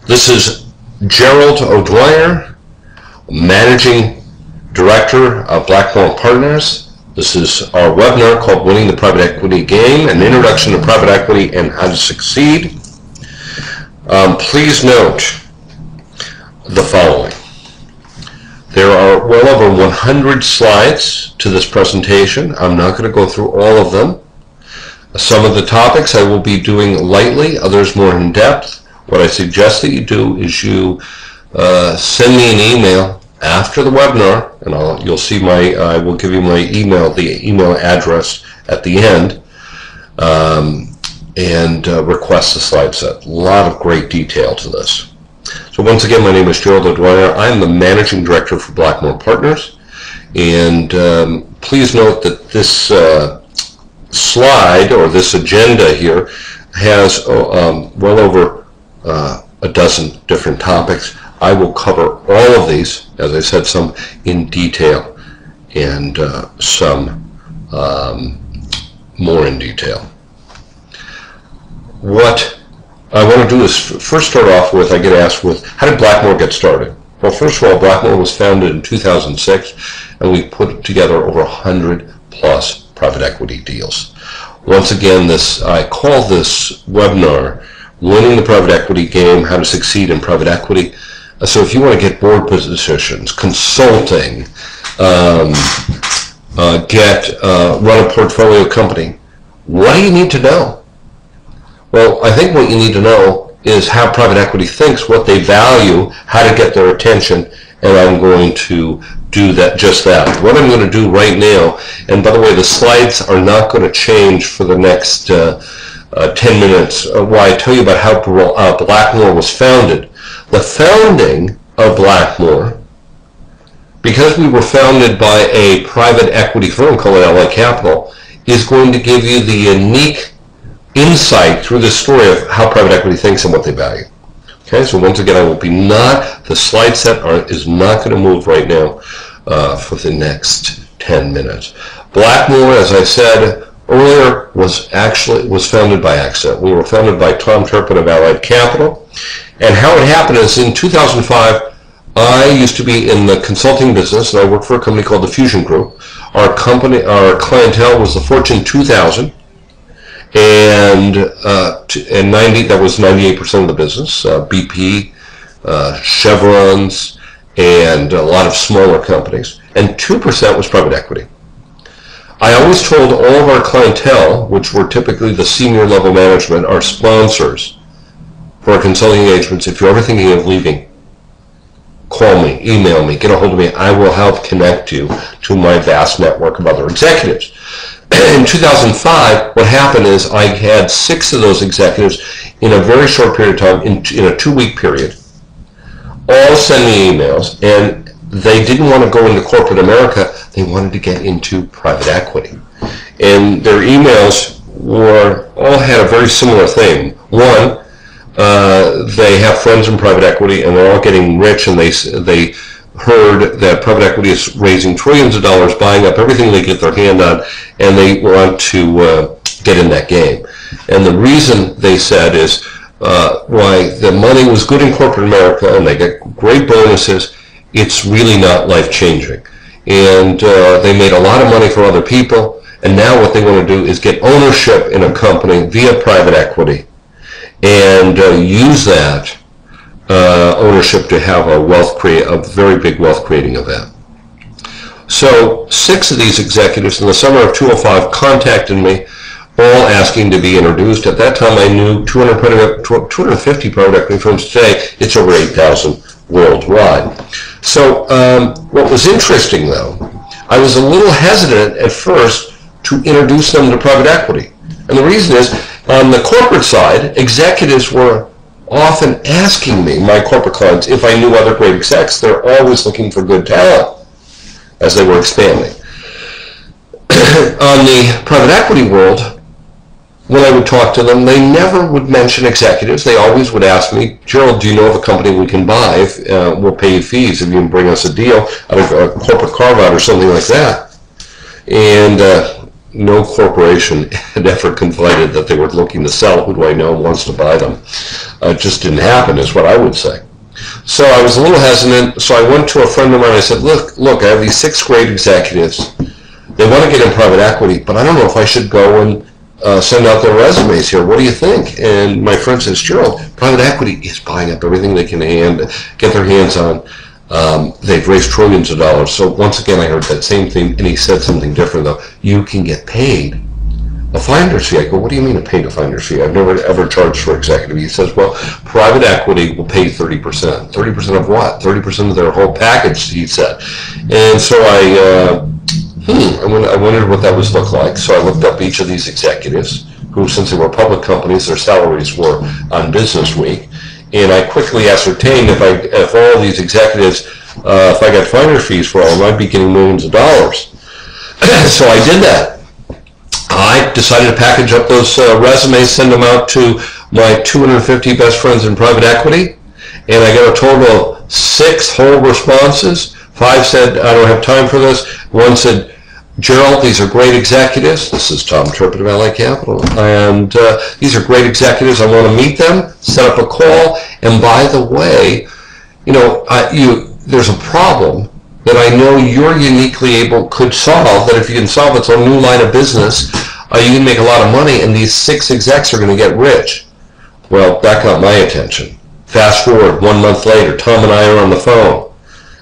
This is Gerald O'Dwyer, Managing Director of Blackmore Partners. This is our webinar called Winning the Private Equity Game, an introduction to private equity and how to succeed. Please note the following. There are well over 100 slides to this presentation. I'm not going to go through all of them. Some of the topics I will be doing lightly, others more in depth. What I suggest that you do is you send me an email after the webinar, and you'll see I will give you my email, the email address at the end, and request the slide set. A lot of great detail to this. So once again, my name is Gerald O'Dwyer. I'm the Managing Director for Blackmore Partners, and please note that this slide, or this agenda here, has well over a dozen different topics. I will cover all of these, as I said, some in detail and some more in detail. What I want to do is first start off with, I get asked with, how did Blackmore get started? Well, first of all, Blackmore was founded in 2006, and we put together over 100 plus private equity deals. Once again, I call this webinar Winning the Private Equity Game, How to Succeed in Private Equity. So if you want to get board positions, consulting, run a portfolio company, what do you need to know? Well, I think what you need to know is how private equity thinks, what they value, how to get their attention, and I'm going to do just that. What I'm going to do right now, and by the way, the slides are not going to change for the next 10 minutes, while I tell you about how Blackmore was founded. The founding of Blackmore, because we were founded by a private equity firm called LA Capital, is going to give you the unique insight through the story of how private equity thinks and what they value. Okay, so once again, the slide set is not going to move right now for the next 10 minutes. Blackmore, as I said earlier, was founded by accident. We were founded by Tom Turpin of Allied Capital. And how it happened is in 2005, I used to be in the consulting business, and I worked for a company called the Fusion Group. Our clientele was the Fortune 2000. And that was 98% of the business, BP, Chevrons, and a lot of smaller companies. And 2% was private equity. I always told all of our clientele, which were typically the senior level management, our sponsors for our consulting engagements, if you're ever thinking of leaving, call me, email me, get a hold of me. I will help connect you to my vast network of other executives. In 2005, what happened is I had 6 of those executives in a very short period of time, in a 2-week period, all send me emails, and they didn't want to go into corporate America. They wanted to get into private equity. And their emails all had a very similar thing. One, they have friends in private equity, and they're all getting rich, and they heard that private equity is raising trillions of dollars, buying up everything they get their hand on, and they want to get in that game. And the reason they said is why the money was good in corporate America, and they get great bonuses, it's really not life-changing. And they made a lot of money for other people, and now what they want to do is get ownership in a company via private equity and use that ownership to have a very big wealth creating event. So 6 of these executives in the summer of 2005 contacted me, all asking to be introduced. At that time, I knew 250 private equity firms. Today, it's over 8,000 worldwide. So what was interesting, though, I was a little hesitant at first to introduce them to private equity. And the reason is, on the corporate side, executives were often asking me, my corporate clients, if I knew other great execs. They're always looking for good talent as they were expanding. On the private equity world, when I would talk to them, they never would mention executives. They always would ask me, Gerald, do you know of a company we can buy? We'll pay you fees if you can bring us a deal out of a corporate carve-out or something like that. And no corporation had ever confided that they were looking to sell. Who do I know wants to buy them? It just didn't happen, is what I would say. So I was a little hesitant, so I went to a friend of mine. I said, look, I have these 6 great executives. They want to get in private equity, but I don't know if I should go and send out their resumes here. What do you think? And my friend says, Gerald, private equity is buying up everything they can get their hands on. They've raised trillions of dollars. So once again, I heard that same thing, and he said something different, though. You can get paid a finder's fee. I go, what do you mean a paid a finder's fee? I've never ever charged for executive. He says, well, private equity will pay 30%. 30% of what? 30% of their whole package, he said. And so I wondered what that was look like. So I looked up each of these executives, who, since they were public companies, their salaries were on Business Week. And I quickly ascertained if all of these executives, if I got finder's fees for all of them, I'd be getting millions of dollars. So I did that. I decided to package up those resumes, send them out to my 250 best friends in private equity, and I got a total of 6 whole responses. 5 said, I don't have time for this. 1 said, Gerald, these are great executives. This is Tom Trippett of LA Capital. And these are great executives. I want to meet them, set up a call. And by the way, there's a problem that I know you're uniquely could solve, that if you can solve it's a new line of business, you can make a lot of money, and these 6 execs are going to get rich. Well, that got my attention. Fast forward 1 month later, Tom and I are on the phone.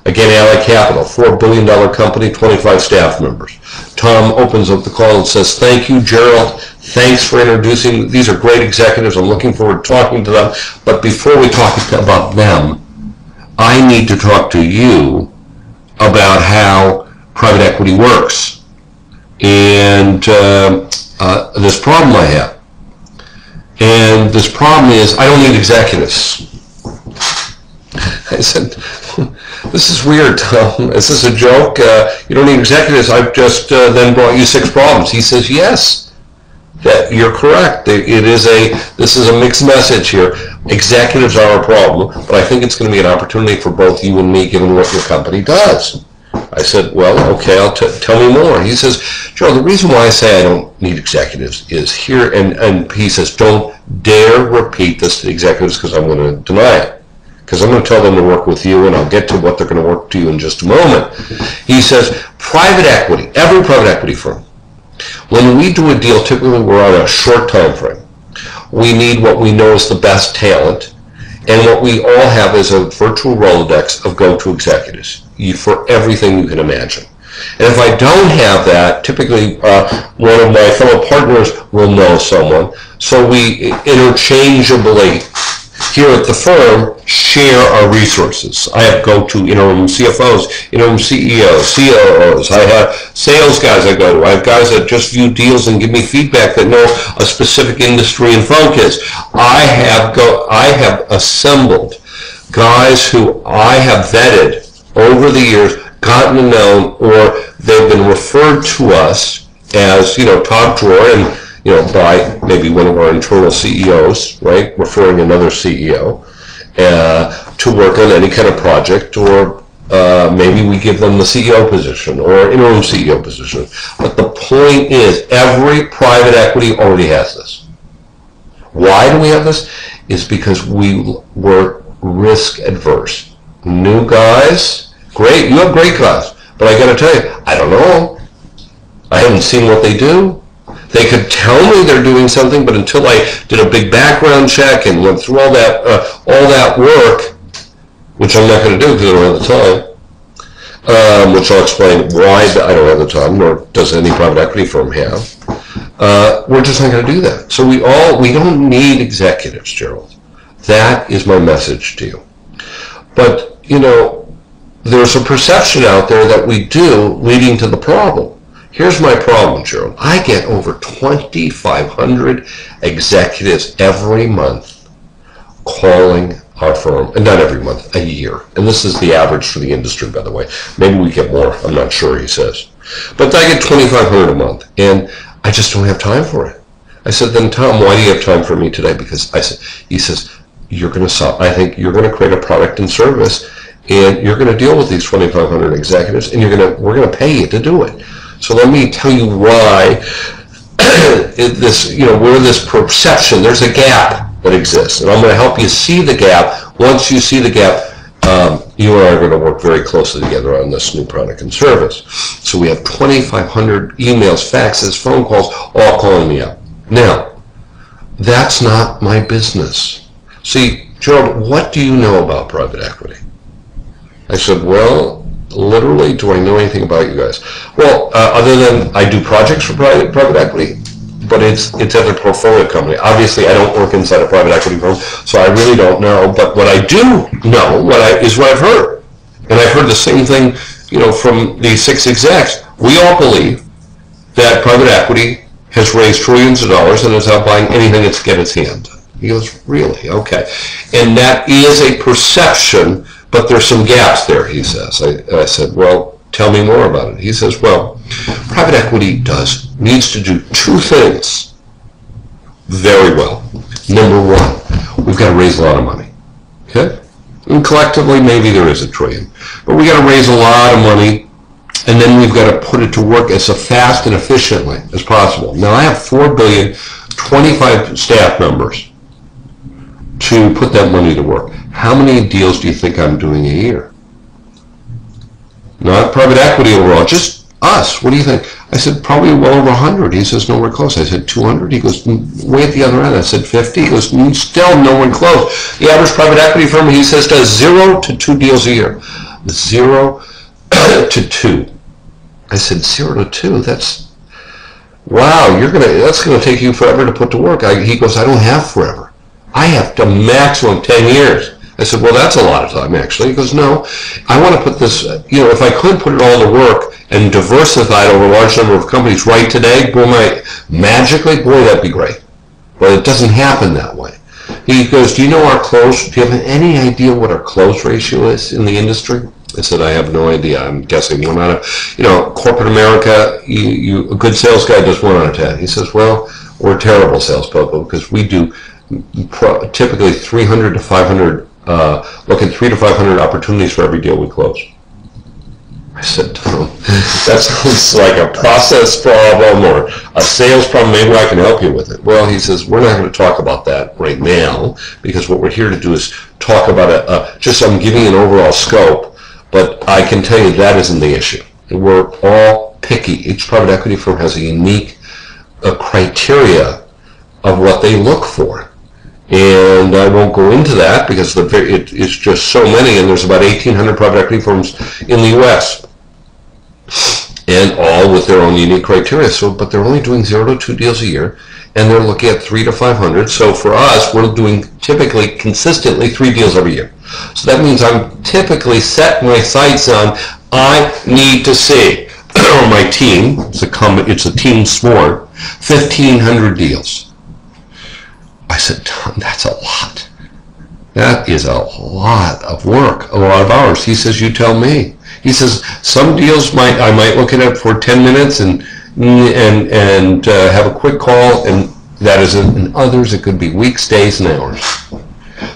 Again, LA Capital, $4 billion company, 25 staff members. Tom opens up the call and says, thank you, Gerald. Thanks for introducing. These are great executives. I'm looking forward to talking to them. But before we talk about them, I need to talk to you about how private equity works. And this problem I have. And this problem is I don't need executives. I said, this is weird, Tom. Is this a joke? You don't need executives. I've just then brought you 6 problems. He says, yes, that you're correct. This is a mixed message here. Executives are a problem, but I think it's going to be an opportunity for both you and me, given what your company does. I said, well, okay, tell me more. He says, Gerald, the reason why I say I don't need executives is here, and he says, don't dare repeat this to the executives because I'm going to deny it. Because I'm going to tell them to work with you, and I'll get to what they're going to work to you in just a moment. He says, private equity, every private equity firm, when we do a deal, typically we're on a short time frame. We need what we know is the best talent, and what we all have is a virtual Rolodex of go-to executives for everything you can imagine. And if I don't have that, typically one of my fellow partners will know someone, so we interchangeably here at the firm share our resources. I have go-to interim CFOs, interim CEOs, COOs. I have sales guys I go to. I have guys that just view deals and give me feedback that know a specific industry and focus. I have assembled guys who I have vetted over the years, gotten to know, or they've been referred to us as, top drawer, and by maybe one of our internal CEOs, right, referring another CEO to work on any kind of project, or maybe we give them the CEO position or interim CEO position. But the point is, every private equity already has this. Why do we have this? It's because we were risk adverse. New guys, great, you have great guys, but I got to tell you, I don't know. I haven't seen what they do. They could tell me they're doing something, but until I did a big background check and went through all that work, which I'm not going to do because I don't have the time, which I'll explain why I don't have the time, nor does any private equity firm have, we're just not going to do that. So we don't need executives, Gerald. That is my message to you. But, there's a perception out there that we do, leading to the problem. Here's my problem, Gerald. I get over 2,500 executives every month calling our firm, and not every month, a year. And this is the average for the industry, by the way. Maybe we get more, I'm not sure, he says. But I get 2,500 a month, and I just don't have time for it. I said, then Tom, why do you have time for me today? Because he says, I think you're going to create a product and service, and you're going to deal with these 2,500 executives, and we're going to pay you to do it. So let me tell you why where this perception, there's a gap that exists. And I'm going to help you see the gap. Once you see the gap, you and I are going to work very closely together on this new product and service. So we have 2,500 emails, faxes, phone calls, all calling me up. Now, that's not my business. See, Gerald, what do you know about private equity? I said, well, literally, do I know anything about you guys? Well, other than I do projects for private equity, but it's at a portfolio company. Obviously, I don't work inside a private equity firm, so I really don't know. But what I do know is what I've heard. And I've heard the same thing, from these 6 execs. We all believe that private equity has raised trillions of dollars and is out buying anything it's get its hand. He goes, really? Okay. And that is a perception, but there's some gaps there, he says. I said, well, tell me more about it. He says, well, private equity needs to do 2 things very well. Number 1, we've got to raise a lot of money. Okay? And collectively, maybe there is $1 trillion. But we got to raise a lot of money, and then we've got to put it to work as fast and efficiently as possible. Now, I have $4 billion, 25 staff members to put that money to work. How many deals do you think I'm doing a year? Not private equity overall, just us. What do you think? I said, probably well over 100. He says, nowhere close. I said, 200. He goes, way at the other end. I said, 50. He goes, still nowhere close. The average private equity firm, he says, does 0 to 2 deals a year. 0 to 2. I said, 0 to 2? That's, wow, that's going to take you forever to put to work. He goes, I don't have forever. I have to maximum 10 years. I said, well, that's a lot of time, actually. He goes, no, I want to put this, if I could put it all to work and diversify it over a large number of companies right today, magically, that'd be great. But it doesn't happen that way. He goes, do you know do you have any idea what our close ratio is in the industry? I said, I have no idea. I'm guessing 1 out of, corporate America, a good sales guy does 1 out of 10. He says, well, we're terrible salespeople because we do typically 300 to 500 look at 300 to 500 opportunities for every deal we close. I said, Tom, that sounds like a process problem or a sales problem. Maybe I can help you with it. Well, he says, we're not going to talk about that right now because what we're here to do is talk about I'm giving you an overall scope, but I can tell you that isn't the issue. We're all picky. Each private equity firm has a unique criteria of what they look for. And I won't go into that because it's just so many, and there's about 1,800 private equity firms in the U.S. and all with their own unique criteria. But they're only doing 0 to 2 deals a year, and they're looking at 300 to 500. So for us, we're doing typically consistently 3 deals every year. So that means I'm typically setting my sights on I need to see, or my team, it's a team sport, 1,500 deals. I said, Tom, that's a lot. That is a lot of work, a lot of hours. He says, you tell me. He says, some deals I might look at it for 10 minutes and have a quick call, and that is it. And others, it could be weeks, days, and hours.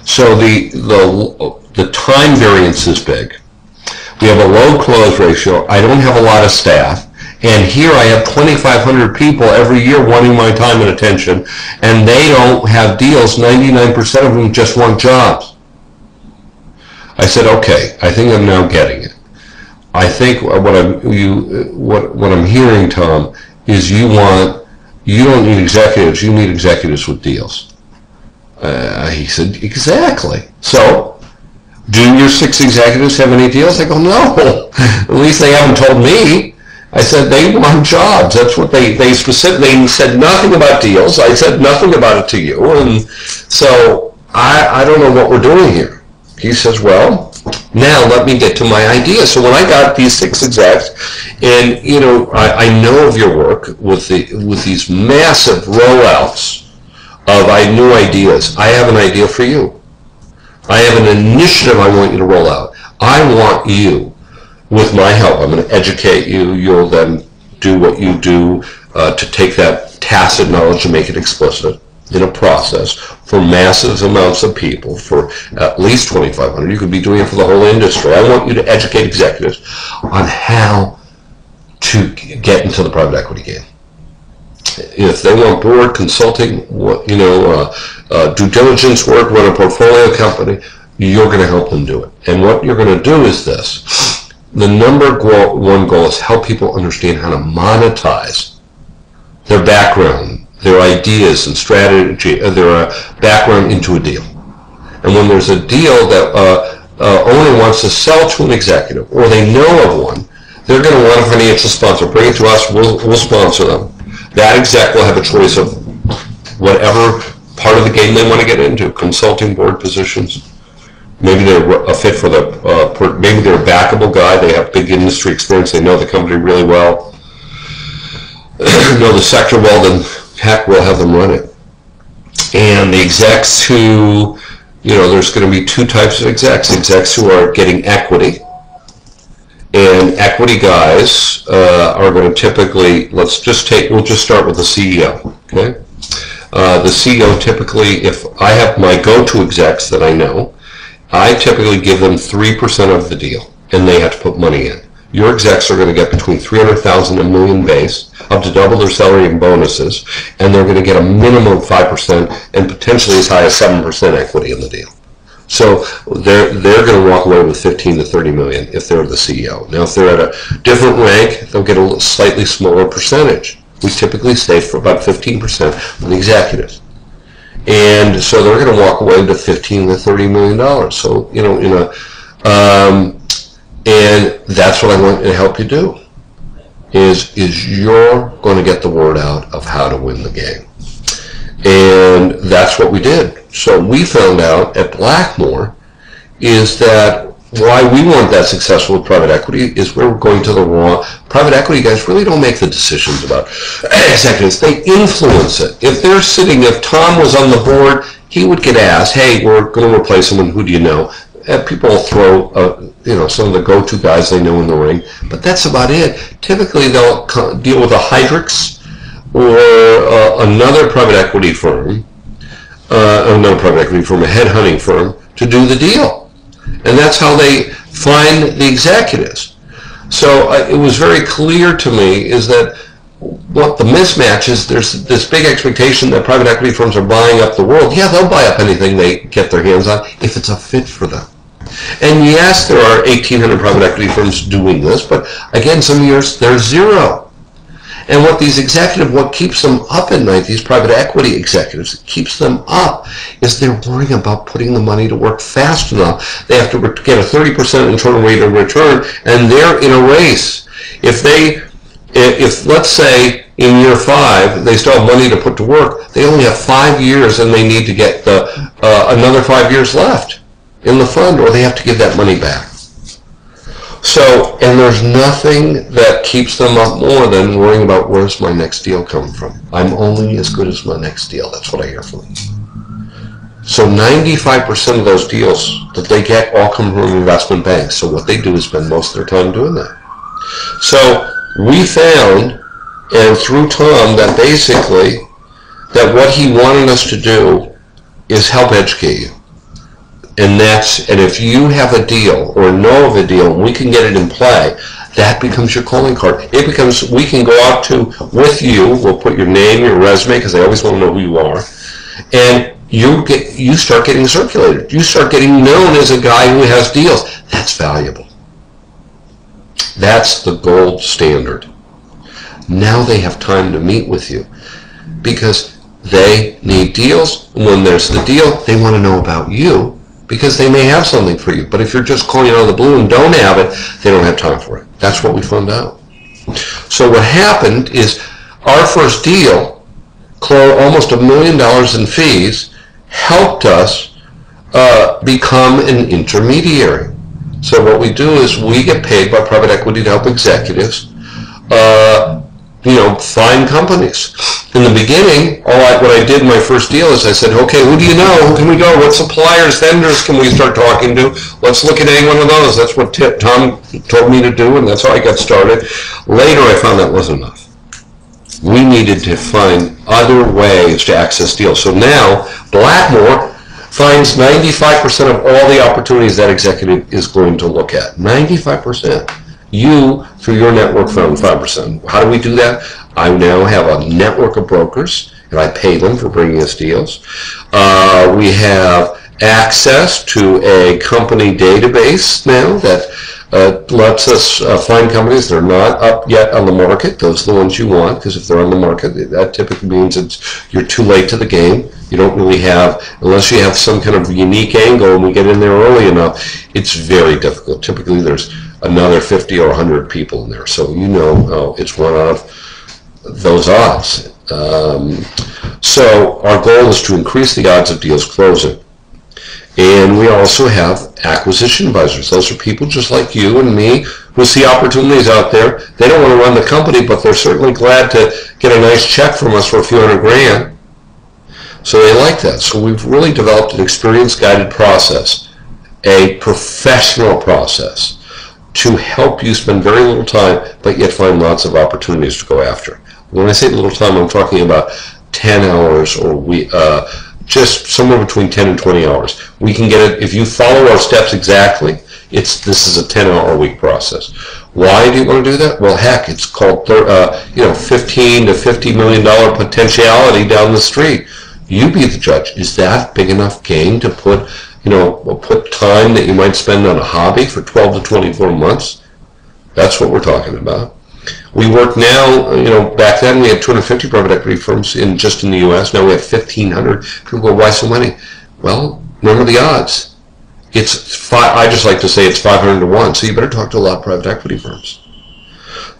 So the time variance is big. We have a low close ratio. I don't have a lot of staff. And here I have 2,500 people every year wanting my time and attention, and they don't have deals. 99% of them just want jobs. I said, okay, I think I'm now getting it. I think what I'm hearing, Tom, is you don't need executives, you need executives with deals. He said, exactly. So, do your 6 executives have any deals? I go, no. At least they haven't told me. I said, they want jobs. That's what they specifically said nothing about deals. I said nothing about it to you. And so I don't know what we're doing here. He says, well, now let me get to my idea. So when I got these 6 execs, and I know of your work with these massive rollouts of new ideas. I have an idea for you. I have an initiative I want you to roll out. I want you, with my help, I'm going to educate you. You'll then do what you do to take that tacit knowledge and make it explicit in a process for massive amounts of people, for at least 2,500. You could be doing it for the whole industry. I want you to educate executives on how to get into the private equity game. If they want board consulting, due diligence work, run a portfolio company, you're going to help them do it. And what you're going to do is this. The number one goal is help people understand how to monetize their background, their ideas and strategy, their background into a deal. And when there's a deal that owner wants to sell to an executive, or they know of one, they're going to want a financial sponsor. Bring it to us, we'll sponsor them. That exec will have a choice of whatever part of the game they want to get into, consulting, board positions. Maybe they're a fit for maybe they're a backable guy, they have big industry experience, they know the company really well, know the sector well, then heck, we'll have them run it. And the execs who, there's going to be two types of execs who are getting equity. And equity guys are going to typically, we'll just start with the CEO, okay? The CEO typically, if I have my go-to execs that I know, I typically give them 3% of the deal, and they have to put money in. Your execs are going to get between $300,000 and $1 million base, up to double their salary and bonuses, and they're going to get a minimum of 5% and potentially as high as 7% equity in the deal. So they're going to walk away with 15 to 30 million if they're the CEO. Now, if they're at a different rank, they'll get a slightly smaller percentage. We typically stay for about 15% from the executives. And so they're going to walk away with 15 to 30 million dollars. So, and that's what I want to help you do, is you're going to get the word out of how to win the game. And that's what we did. So we found out at Blackmore is that why we weren't that successful with private equity is we're going to the wrong. Private equity guys really don't make the decisions about executives. They influence it. If Tom was on the board, he would get asked, hey, we're going to replace someone, who do you know? And people will throw, some of the go-to guys they know in the ring, but that's about it. Typically, they'll deal with a Hydrix or another private equity firm, a headhunting firm, to do the deal. And that's how they find the executives. So it was very clear to me is that what the mismatch is, there's this big expectation that private equity firms are buying up the world. Yeah, they'll buy up anything they get their hands on if it's a fit for them. And yes, there are 1,800 private equity firms doing this, but again, some years there's zero. And what keeps them up at night, these private equity executives, keeps them up, is they're worrying about putting the money to work fast enough. They have to get a 30% internal rate of return, and they're in a race. If let's say in year 5 they still have money to put to work, they only have 5 years, and they need to get another 5 years left in the fund, or they have to give that money back. So, and there's nothing that keeps them up more than worrying about where's my next deal coming from. I'm only as good as my next deal. That's what I hear from them. So 95% of those deals that they get all come from investment banks. So what they do is spend most of their time doing that. So we found, and through Tom, that basically that what he wanted us to do is help educate you. And if you have a deal or know of a deal and we can get it in play, that becomes your calling card. We can go out with you, we'll put your name, your resume, because they always want to know who you are, and you start getting circulated. You start getting known as a guy who has deals. That's valuable. That's the gold standard. Now they have time to meet with you because they need deals. When there's the deal, they want to know about you, because they may have something for you. But if you're just calling out of the blue and don't have it, they don't have time for it. That's what we found out. So what happened is our first deal, almost $1 million in fees, helped us become an intermediary. So what we do is we get paid by private equity to help executives find companies. In the beginning, what I did in my first deal is I said, okay, who do you know? Who can we go? What suppliers, vendors can we start talking to? Let's look at any one of those. That's what Tom told me to do, and that's how I got started. Later, I found that wasn't enough. We needed to find other ways to access deals. So now, Blackmore finds 95% of all the opportunities that executive is going to look at. 95%. You, through your network, found 5%. How do we do that? I now have a network of brokers, and I pay them for bringing us deals. We have access to a company database now that lets us find companies that are not up yet on the market. Those are the ones you want, because if they're on the market, that typically means you're too late to the game. You don't really have, unless you have some kind of unique angle and we get in there early enough, it's very difficult. Typically there's another 50 or 100 people in there, so you know it's one out of those odds. So our goal is to increase the odds of deals closing. And we also have acquisition advisors. Those are people just like you and me who see opportunities out there. They don't want to run the company, but they're certainly glad to get a nice check from us for a few $100,000. So they like that. So we've really developed an experience-guided process, a professional process, to help you spend very little time, but yet find lots of opportunities to go after. When I say little time, I'm talking about 10 hours or just somewhere between 10 and 20 hours. We can get it, if you follow our steps exactly, this is a 10-hour-a-week process. Why do you want to do that? Well, heck, it's called 15 to $50 million potentiality down the street. You be the judge. Is that big enough gain to put time that you might spend on a hobby for 12 to 24 months? That's what we're talking about. We work now, back then we had 250 private equity firms just in the U.S. Now we have 1,500. People go, why so many? Well, remember the odds. I just like to say it's 500 to 1, so you better talk to a lot of private equity firms.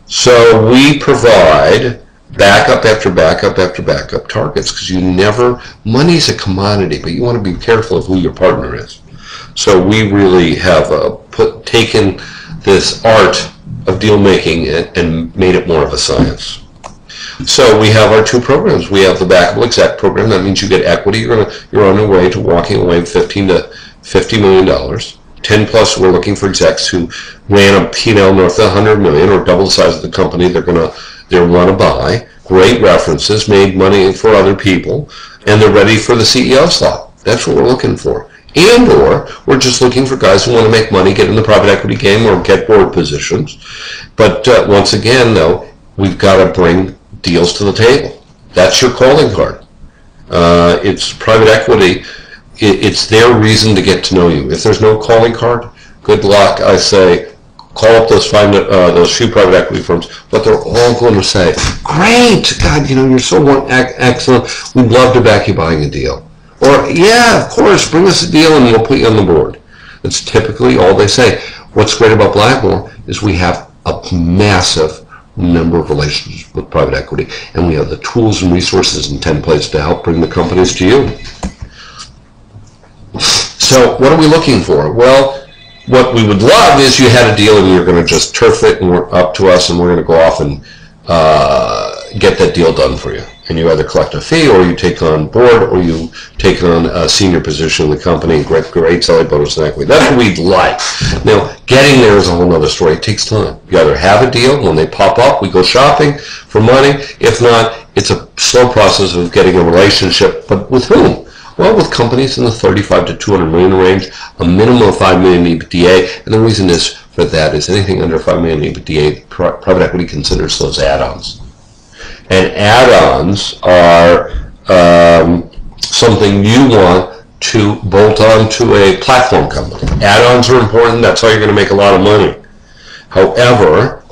So we provide backup after backup after backup targets, because money's a commodity, but you want to be careful of who your partner is. So we really have taken this art of deal making and made it more of a science. So we have our two programs. We have the backable exec program. That means you get equity. You're on your way to walking away with $15 to $50 million. 10 plus, we're looking for execs who ran a P&L north of $100 million or double the size of the company they want to buy. Great references, made money for other people, and they're ready for the CEO slot. That's what we're looking for. And or we're just looking for guys who want to make money, get in the private equity game, or get board positions. But once again, though, we've got to bring deals to the table. That's your calling card. It's private equity. It's their reason to get to know you. If there's no calling card, good luck. I say, call up those few private equity firms, but they're all going to say, great, God, you're so excellent. We'd love to back you buying a deal. Or, yeah, of course, bring us a deal and we'll put you on the board. That's typically all they say. What's great about Blackmore is we have a massive number of relationships with private equity, and we have the tools and resources and templates to help bring the companies to you. So what are we looking for? Well, what we would love is you had a deal and you're going to just turf it and we're up to us and we're going to go off and get that deal done for you. And you either collect a fee or you take on board or you take on a senior position in the company, great selling bonus and equity. That's what we'd like. Now, getting there is a whole other story. It takes time. You either have a deal, when they pop up, we go shopping for money. If not, it's a slow process of getting a relationship, but with whom? Well, with companies in the 35 to 200 million range, a minimum of 5 million EBITDA, and the reason is for that is anything under 5 million EBITDA, private equity considers those add-ons. And add-ons are something you want to bolt on to a platform company. Add-ons are important. That's how you're going to make a lot of money. However,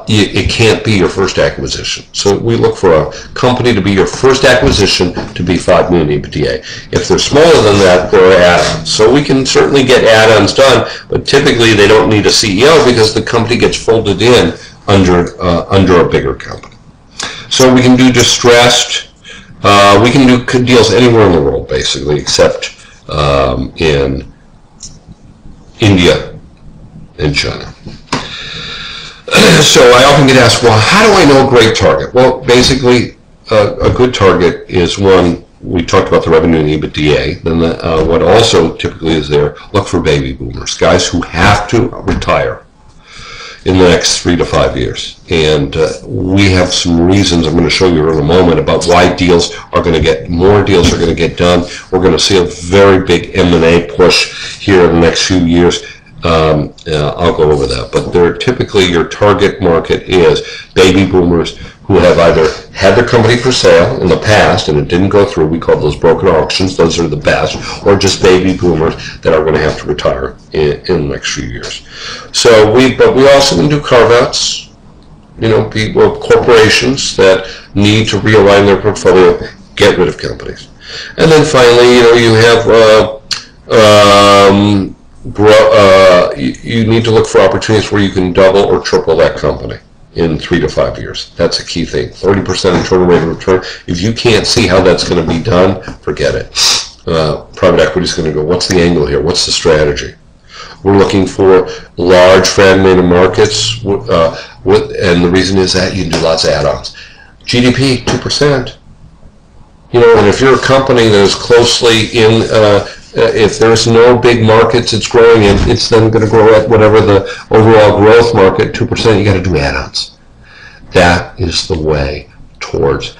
it can't be your first acquisition. So we look for a company to be your first acquisition to be 5 million EBITDA. If they're smaller than that, they're add-ons. So we can certainly get add-ons done, but typically they don't need a CEO because the company gets folded in under a bigger company. So we can do distressed, we can do deals anywhere in the world, basically, except in India and China. So I often get asked, well, how do I know a great target? Well, basically, a good target is one, we talked about the revenue and EBITDA, then what also typically is there, look for baby boomers, guys who have to retire in the next 3 to 5 years. And we have some reasons I'm going to show you in a moment about why more deals are going to get done. We're going to see a very big M&A push here in the next few years. I'll go over that. But they're typically, your target market is baby boomers who have either had their company for sale in the past and it didn't go through. We call those broken auctions. Those are the best. Or just baby boomers that are going to have to retire in the next few years. So but we also can do carve-outs. You know, people, corporations that need to realign their portfolio, get rid of companies. And then finally, you know, you have you need to look for opportunities where you can double or triple that company in 3 to 5 years. That's a key thing. 30% internal rate of return. If you can't see how that's going to be done, forget it. Private equity is going to go, what's the angle here? What's the strategy? We're looking for large fragmented markets, and the reason is that you can do lots of add-ons. GDP, 2%. You know, and if you're a company that is closely in, if there's no big markets it's growing in, it's then going to grow at whatever the overall growth market, 2%, you got to do add-ons. That is the way towards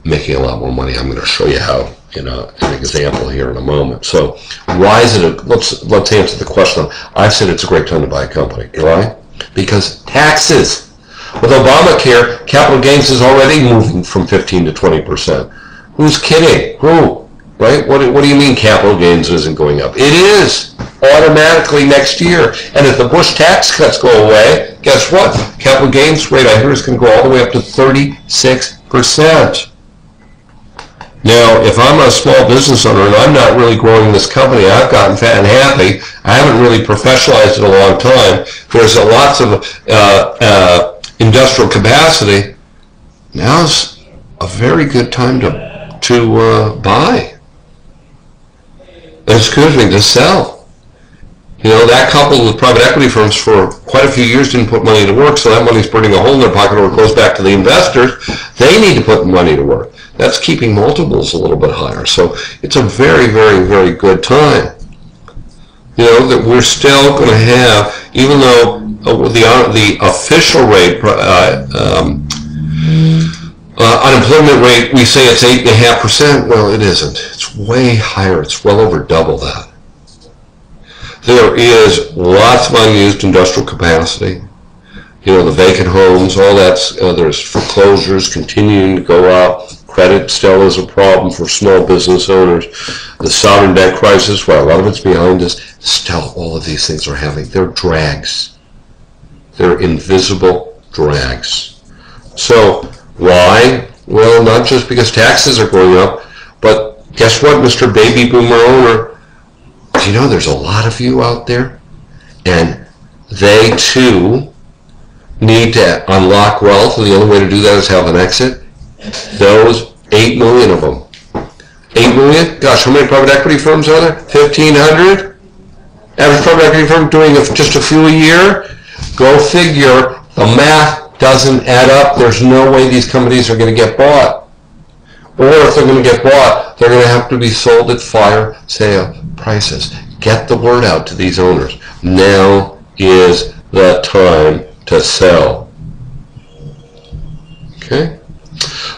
making a lot more money. I'm going to show you how in an example here in a moment. So why is it, let's answer the question. I've said it's a great time to buy a company. Why? Because taxes. With Obamacare, capital gains is already moving from 15 to 20%. Who's kidding? Who? Right? What do you mean capital gains isn't going up? It is automatically next year. And if the Bush tax cuts go away, guess what? Capital gains rate, I hear, is going to go all the way up to 36%. Now, if I'm a small business owner and I'm not really growing this company, I've gotten fat and happy, I haven't really professionalized it a long time, there's lots of industrial capacity, now's a very good time to buy. Excuse me, to sell. You know, that coupled with private equity firms for quite a few years didn't put money to work, so that money's burning a hole in their pocket or it goes back to the investors. They need to put money to work. That's keeping multiples a little bit higher. So it's a very, very, very good time. You know, that we're still going to have, even though the official rate, unemployment rate, we say it's 8.5%. Well, it isn't. It's way higher. It's well over double that. There is lots of unused industrial capacity. You know, the vacant homes, all that's, there's foreclosures continuing to go up. Credit still is a problem for small business owners. The sovereign debt crisis, well, a lot of it's behind us. Still, all of these things are having, they're drags. They're invisible drags. So, why? Well, not just because taxes are going up, but guess what, Mr. Baby Boomer owner? Do you know there's a lot of you out there? And they, too, need to unlock wealth, and the only way to do that is have an exit. Those 8 million of them. 8 million? Gosh, how many private equity firms are there? 1,500? Average private equity firm doing just a few a year? Go figure. The math doesn't add up. There's no way these companies are going to get bought. Or if they're going to get bought, they're going to have to be sold at fire sale prices. Get the word out to these owners. Now is the time to sell. Okay?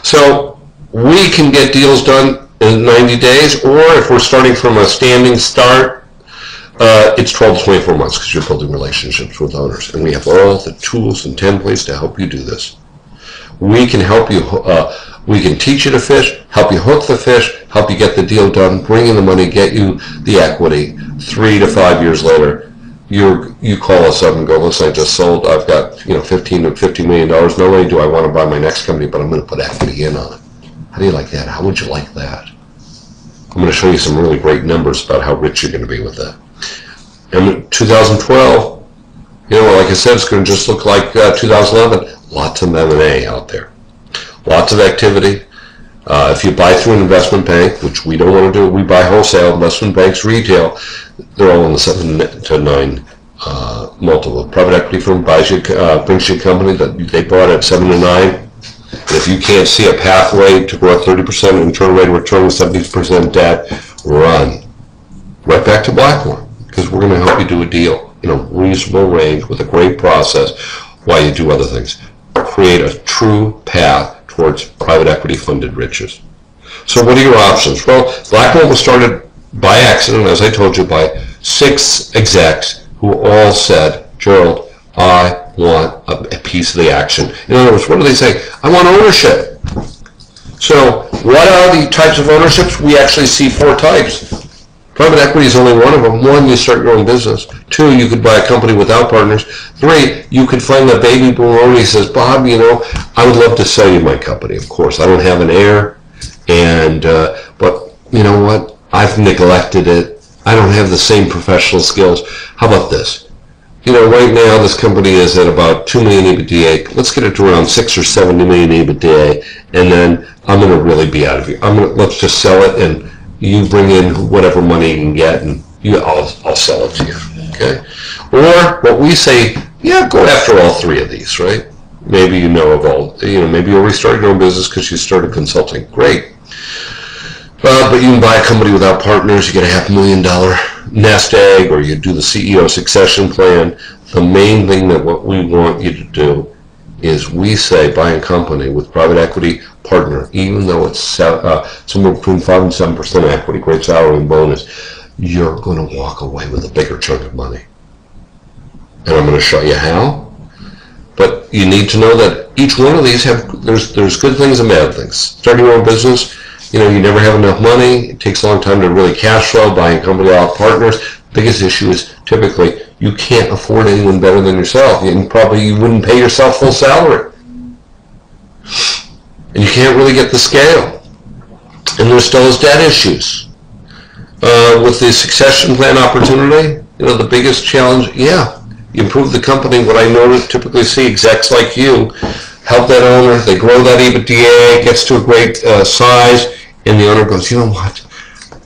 So we can get deals done in 90 days, or if we're starting from a standing start, it's 12 to 24 months because you're building relationships with owners. And we have all the tools and templates to help you do this. We can help you, we can teach you to fish, help you hook the fish, help you get the deal done, bring in the money, get you the equity. 3 to 5 years later, you call us up and go, listen, I just sold, I've got $15 to $50 million. Not only do I want to buy my next company, but I'm going to put equity in on it. How do you like that? How would you like that? I'm going to show you some really great numbers about how rich you're going to be with that. And 2012, like I said, it's going to just look like 2011. Lots of M&A out there. Lots of activity. If you buy through an investment bank, which we don't want to do, we buy wholesale, investment banks, retail, they're all in the 7 to 9 multiple. Private equity firm brings you a company that they bought at 7 to 9. And if you can't see a pathway to grow at 30% internal rate of return with 70% debt, run. Right back to Blackmore, because we're going to help you do a deal in a reasonable range with a great process while you do other things. Create a true path towards private equity funded riches. So what are your options? Well, Blackmore was started by accident, as I told you, by 6 execs who all said, Gerald, I want a piece of the action. In other words, what do they say? I want ownership. So what are the types of ownerships? We actually see 4 types. Private equity is only one of them. 1, you start your own business. 2, you could buy a company without partners. 3, you could find a baby boomer owner. He says, Bob, you know, I would love to sell you my company. Of course, I don't have an heir, and but you know what? I've neglected it. I don't have the same professional skills. How about this? You know, right now this company is at about 2 million EBITDA. Let's get it to around 6 or 7 million EBITDA, and then I'm going to really be out of here. Let's just sell it, and you bring in whatever money you can get, and I'll sell it to you. Okay? Or what we say, yeah, go after all 3 of these, right? Maybe you know of all, you know, maybe you already started your own business because you started consulting. Great. But you can buy a company without partners, you get a $500,000 nest egg, or you do the CEO succession plan. The main thing that what we want you to do is we say buy a company with private equity partner, even though it's somewhere between 5 and 7% equity, great salary and bonus, you're going to walk away with a bigger chunk of money. And I'm going to show you how. But you need to know that each one of these there's good things and bad things. Starting your own business, you know, you never have enough money. It takes a long time to really cash flow. Buying a company without partners. Biggest issue is typically you can't afford anyone better than yourself. And probably you wouldn't pay yourself full salary. And you can't really get the scale. And there still is debt issues. With the succession plan opportunity, you know, the biggest challenge, yeah, you improve the company. What I notice, typically see execs like you help that owner, they grow that EBITDA, gets to a great size, and the owner goes, you know what,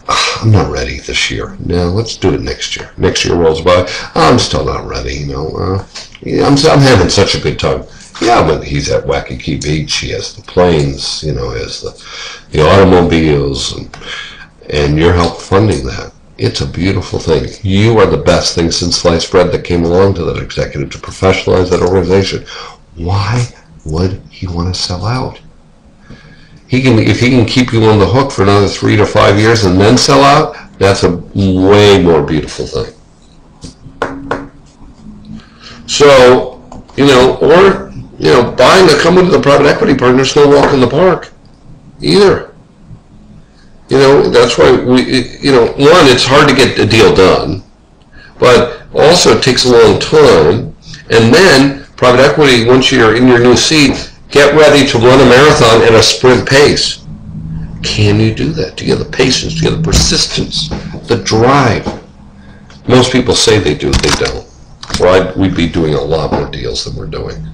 I'm not ready this year. No, let's do it next year. Next year rolls by, I'm still not ready, you know. I'm having such a good time. Yeah, but he's at Waikiki Beach, he has the planes, you know, he has the automobiles, and you're help funding that. It's a beautiful thing. You are the best thing since sliced bread that came along to that executive to professionalize that organization. Why would he want to sell out? If he can keep you on the hook for another 3 to 5 years and then sell out, that's a way more beautiful thing. So, you know, or, you know, buying a company with a private equity partner is no walk in the park either. You know, that's why you know, one, it's hard to get a deal done, but also it takes a long time. And then private equity, once you're in your new seat, get ready to run a marathon at a sprint pace. Can you do that? Do you have the patience? Do you have the persistence? The drive? Most people say they do, they don't. Well, we'd be doing a lot more deals than we're doing.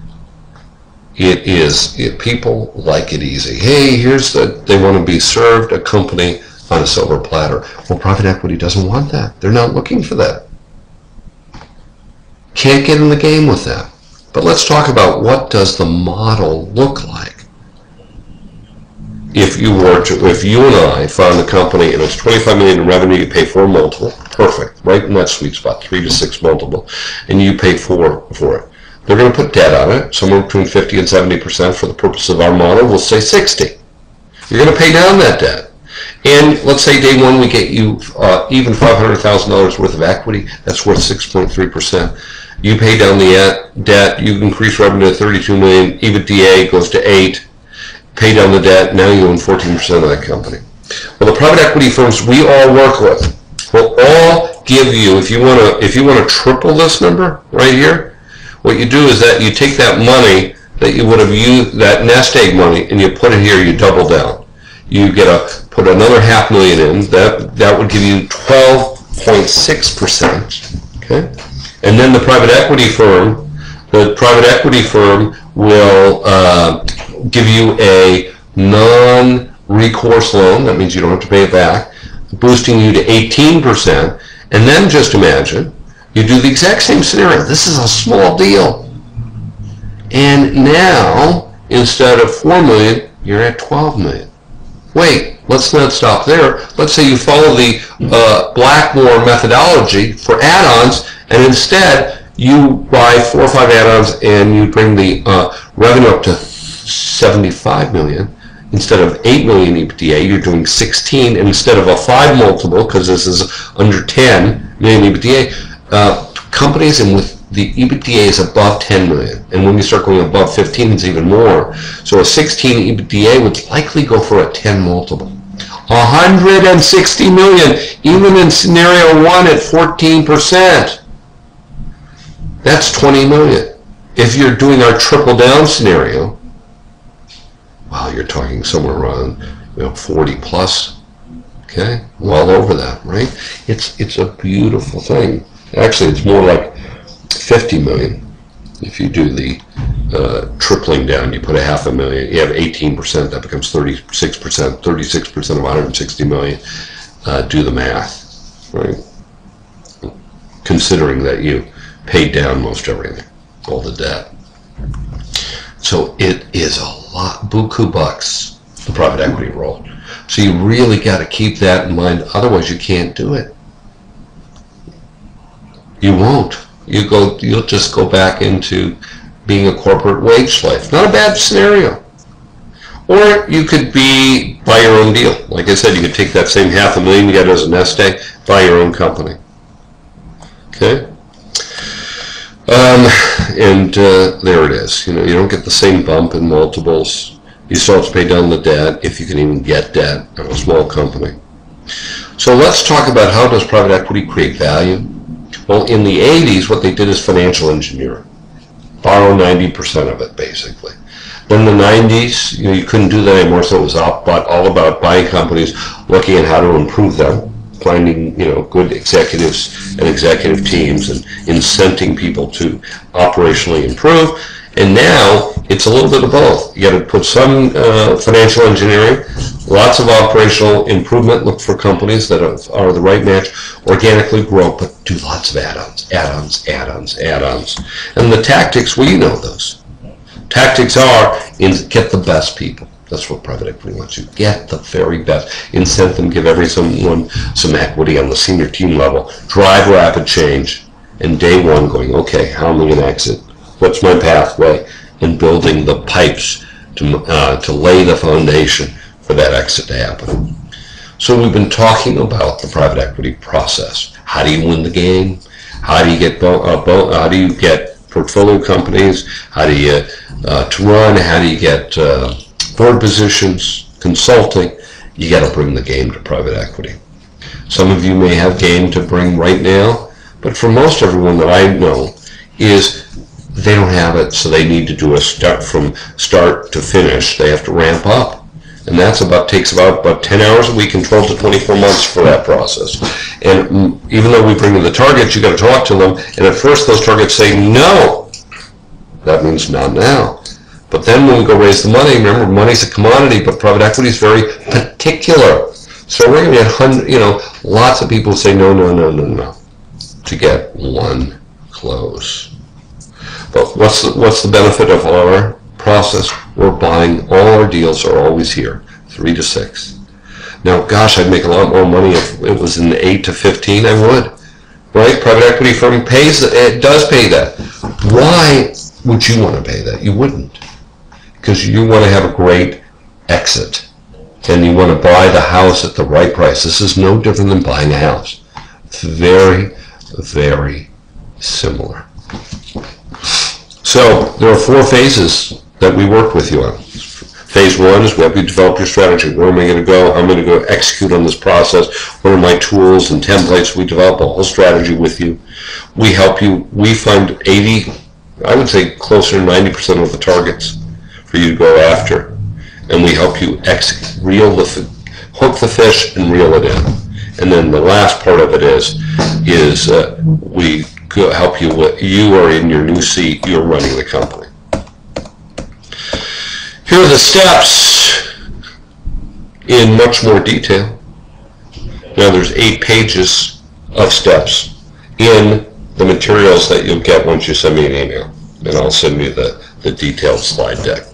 People like it easy. Hey, they want to be served a company on a silver platter. Well, private equity doesn't want that. They're not looking for that. Can't get in the game with that. But let's talk about what does the model look like. If you and I found a company and it's 25 million in revenue, you pay 4 multiple, perfect, right in that sweet spot, 3 to 6 multiple, and you pay 4 for it. They're going to put debt on it, somewhere between 50 and 70% for the purpose of our model. We'll say 60. You're going to pay down that debt. And let's say day one we get you even $500,000 worth of equity. That's worth 6.3%. You pay down the debt. You increase revenue to 32 million. EBITDA goes to 8. Pay down the debt. Now you own 14% of that company. Well, the private equity firms we all work with will all give you, if you want to triple this number right here, what you do is that you take that money that you would have used, that nest egg money, and you put it here, you double down. You put another $500,000 in, that would give you 12.6%, okay? And then the private equity firm will give you a non-recourse loan, that means you don't have to pay it back, boosting you to 18%, and then just imagine, you do the exact same scenario. This is a small deal. And now, instead of 4 million, you're at 12 million. Wait, let's not stop there. Let's say you follow the Blackmore methodology for add-ons, and instead you buy 4 or 5 add-ons and you bring the revenue up to 75 million. Instead of 8 million EBITDA, you're doing 16, and instead of a 5 multiple, because this is under 10 million EBITDA, companies and with the EBITDA is above 10 million. And when you start going above 15, it's even more. So a 16 EBITDA would likely go for a 10 multiple. 160 million, even in scenario 1 at 14%. That's 20 million. If you're doing our triple down scenario, well, you're talking somewhere around 40 plus. Okay, well over that, right? It's a beautiful thing. Actually, it's more like 50 million. If you do the tripling down, you put a half a million, you have 18%, that becomes 36%, 36% of 160 million. Do the math, right? Considering that you paid down most everything, all the debt. So it is a lot, buku bucks, the private equity role. So you really got to keep that in mind, otherwise you can't do it. You won't. You'll just go back into being a corporate wage slave. Not a bad scenario. Or you could buy your own deal. Like I said, you could take that same $500,000 you got as a nest egg, buy your own company. Okay? There it is. You don't get the same bump in multiples. You still have to pay down the debt, if you can even get debt on a small company. So let's talk about how does private equity create value. Well, in the 80s, what they did is financial engineering. Borrow 90% of it, basically. Then the 90s, you couldn't do that anymore, so it was all about buying companies, looking at how to improve them, finding good executives and executive teams, and incenting people to operationally improve. And now it's a little bit of both. You got to put some financial engineering, lots of operational improvement. Look for companies that are the right match, organically grow, but do lots of add-ons, add-ons, add-ons, add-ons. And the tactics, well, you know those. Tactics are get the best people. That's what private equity wants you. Get the very best. Incent them, give someone some equity on the senior team level. Drive rapid change. And day one going, okay, how am I going to exit? What's my pathway? And building the pipes to lay the foundation for that exit to happen. So we've been talking about the private equity process. How do you win the game? How do you get portfolio companies? How do you to run? How do you get board positions? Consulting. You got to bring the game to private equity. Some of you may have game to bring right now, but for most everyone that I know is they don't have it, so they need to do a from start to finish. They have to ramp up. And that's takes about 10 hours a week and 12 to 24 months for that process. And even though we bring in the targets, you got to talk to them. And at first those targets say no. That means not now. But then when we go raise the money, remember, money's a commodity, but private equity is very particular. So we're going to get lots of people say no to get one close. But what's the benefit of our process? We're buying, all our deals are always here, 3 to 6. Now, gosh, I'd make a lot more money if it was in 8 to 15. I would, right? Private equity firm it does pay that. Why would you want to pay that? You wouldn't, because you want to have a great exit, and you want to buy the house at the right price. This is no different than buying a house. It's very, very similar. So there are 4 phases that we work with you on. Phase 1 is we help you develop your strategy. Where am I going to go? How am I going to go execute on this process? What are my tools and templates? We develop a whole strategy with you. We help you. We find 80, I would say closer to 90% of the targets for you to go after. And we help you hook the fish and reel it in. And then the last part of it is we help you with, you are in your new seat, you're running the company. Here are the steps in much more detail. Now there's 8 pages of steps in the materials that you'll get once you send me an email, and I'll send you the detailed slide deck.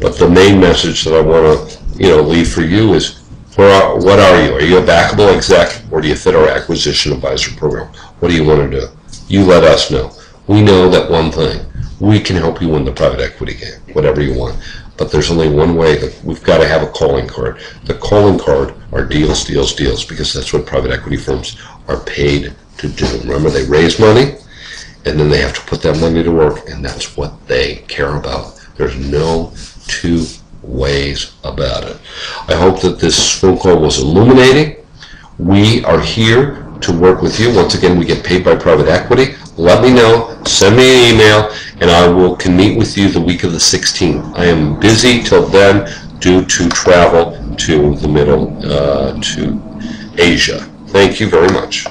But the main message that I want to leave for you is, what are you? Are you a backable exec, or do you fit our acquisition advisor program? What do you want to do? You let us know. We know that one thing. We can help you win the private equity game, whatever you want. But there's only one way. That we've got to have a calling card. The calling card are deals, deals, deals, because that's what private equity firms are paid to do. Remember, they raise money, and then they have to put that money to work, and that's what they care about. There's no two ways about it. I hope that this phone call was illuminating. We are here to work with you. Once again, we get paid by private equity. Let me know. Send me an email, and I will meet with you the week of the 16th. I am busy till then due to travel to the to Asia. Thank you very much.